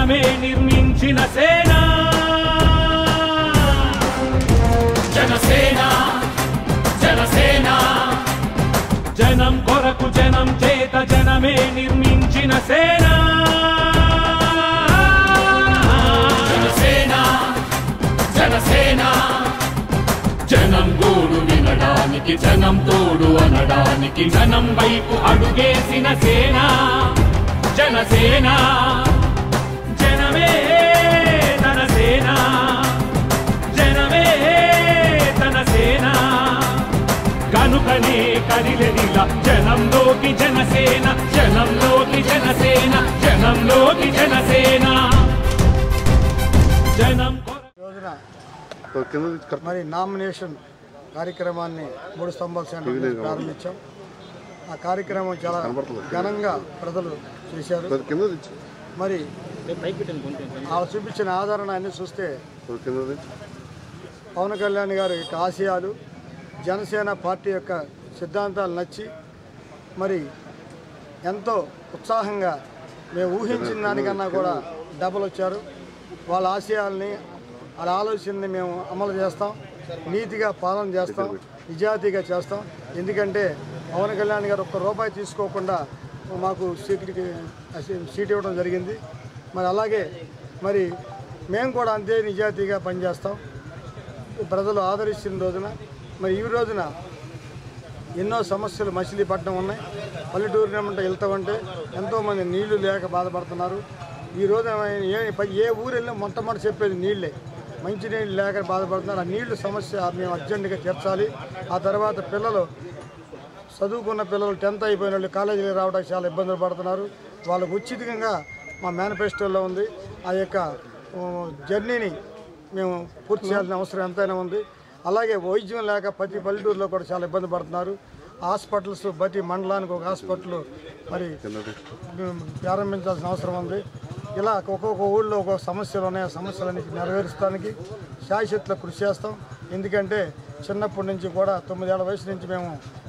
జనమే నిర్మించిన సేన జనసేన జనసేన జనం కొరకు జనం చేత జనమే నిర్మించిన సేన జనసేన జనసేన జనం గోడు వినడానికి జనం తోడు అనడానికి జనం వైపు అడుగేసిన సేన జనసేన జనమే తన సేన జనమే తన సేన కనుకనే కదిలెదిలా జనంలోకి జనసేన జనంలోకి జనసేన జనంలోకి జనసేన జనం మరి నామినేషన్ కార్యక్రమాన్ని 3 స్తంభాల సెంటర్ ప్రారంభించాం. ఆ కార్యక్రమం చాలా ఘనంగా ప్రజలు చేశారు. మరి వాళ్ళు చూపించిన ఆదరణ అన్ని చూస్తే పవన్ కళ్యాణ్ గారి యొక్క ఆశయాలు, జనసేన పార్టీ యొక్క సిద్ధాంతాలు నచ్చి మరి ఎంతో ఉత్సాహంగా మేము ఊహించిన దానికన్నా కూడా డబల్ వచ్చారు. వాళ్ళ ఆశయాల్ని వాళ్ళ ఆలోచనని మేము అమలు చేస్తాం, నీతిగా పాలన చేస్తాం, నిజాయితీగా చేస్తాం. ఎందుకంటే పవన్ కళ్యాణ్ గారు ₹1 తీసుకోకుండా మాకు సీట్ ఇవ్వడం జరిగింది. మరి అలాగే మరి మేము కూడా అంతే నిజాయితీగా పనిచేస్తాం. ప్రజలు ఆదరిస్తున్న రోజున మరి ఈ రోజున ఎన్నో సమస్యలు మచిలీపట్నం ఉన్నాయి. పల్లెటూరు ఏమంటే వెళ్తామంటే ఎంతోమంది నీళ్లు లేక బాధపడుతున్నారు. ఈ రోజున ఏ ఊరు వెళ్ళినా మొట్టమొదటి చెప్పేది నీళ్ళే, మంచినీళ్ళు లేక బాధపడుతున్నారు. ఆ నీళ్లు సమస్య మేము అర్జెంటుగా తీర్చాలి. ఆ తర్వాత పిల్లలు చదువుకున్న పిల్లలు 10th అయిపోయిన వాళ్ళు కాలేజీకి రావడానికి చాలా ఇబ్బందులు పడుతున్నారు. వాళ్ళకు ఉచితంగా మా మేనిఫెస్టోలో ఉంది. ఆ యొక్క జర్నీని మేము పూర్తి చేయాల్సిన అవసరం ఎంతైనా ఉంది. అలాగే వైద్యం లేక ప్రతి పల్లెటూరులో కూడా చాలా ఇబ్బంది పడుతున్నారు. హాస్పిటల్స్ ప్రతి మండలానికి ఒక హాస్పిటల్ మరి ప్రారంభించాల్సిన అవసరం ఉంది. ఇలా ఒక్కొక్క ఊళ్ళో ఒక్కొక్క సమస్యలు ఉన్నాయి. ఆ సమస్యలన్నీ నెరవేర్చడానికి శాశ్వతలో కృషి చేస్తాం. ఎందుకంటే చిన్నప్పటి నుంచి కూడా 9 ఏళ్ల వయసు నుంచి మేము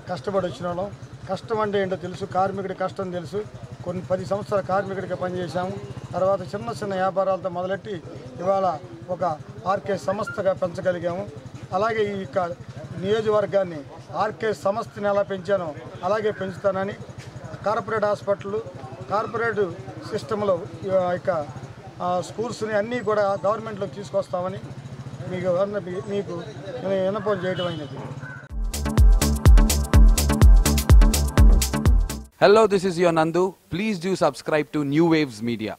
కష్టపడి వచ్చిన వాళ్ళం. కష్టం అంటే ఏంటో తెలుసు, కార్మికుడి కష్టం తెలుసు. కొన్ని 10 సంవత్సరాల కార్మికుడిగా పనిచేశాము. తర్వాత చిన్న చిన్న వ్యాపారాలతో మొదలెట్టి ఇవాళ ఒక ఆర్కే సంస్థగా పెంచగలిగాము. అలాగే ఈ నియోజకవర్గాన్ని ఆర్కే సంస్థని ఎలా పెంచానో అలాగే పెంచుతానని కార్పొరేట్ హాస్పిటల్, కార్పొరేట్ సిస్టంలో యొక్క స్కూల్స్ని అన్నీ కూడా గవర్నమెంట్లోకి తీసుకొస్తామని మీకు విన్నపం చేయడం అయినది. Hello, this is your Nandu. Please do subscribe to New Waves Media.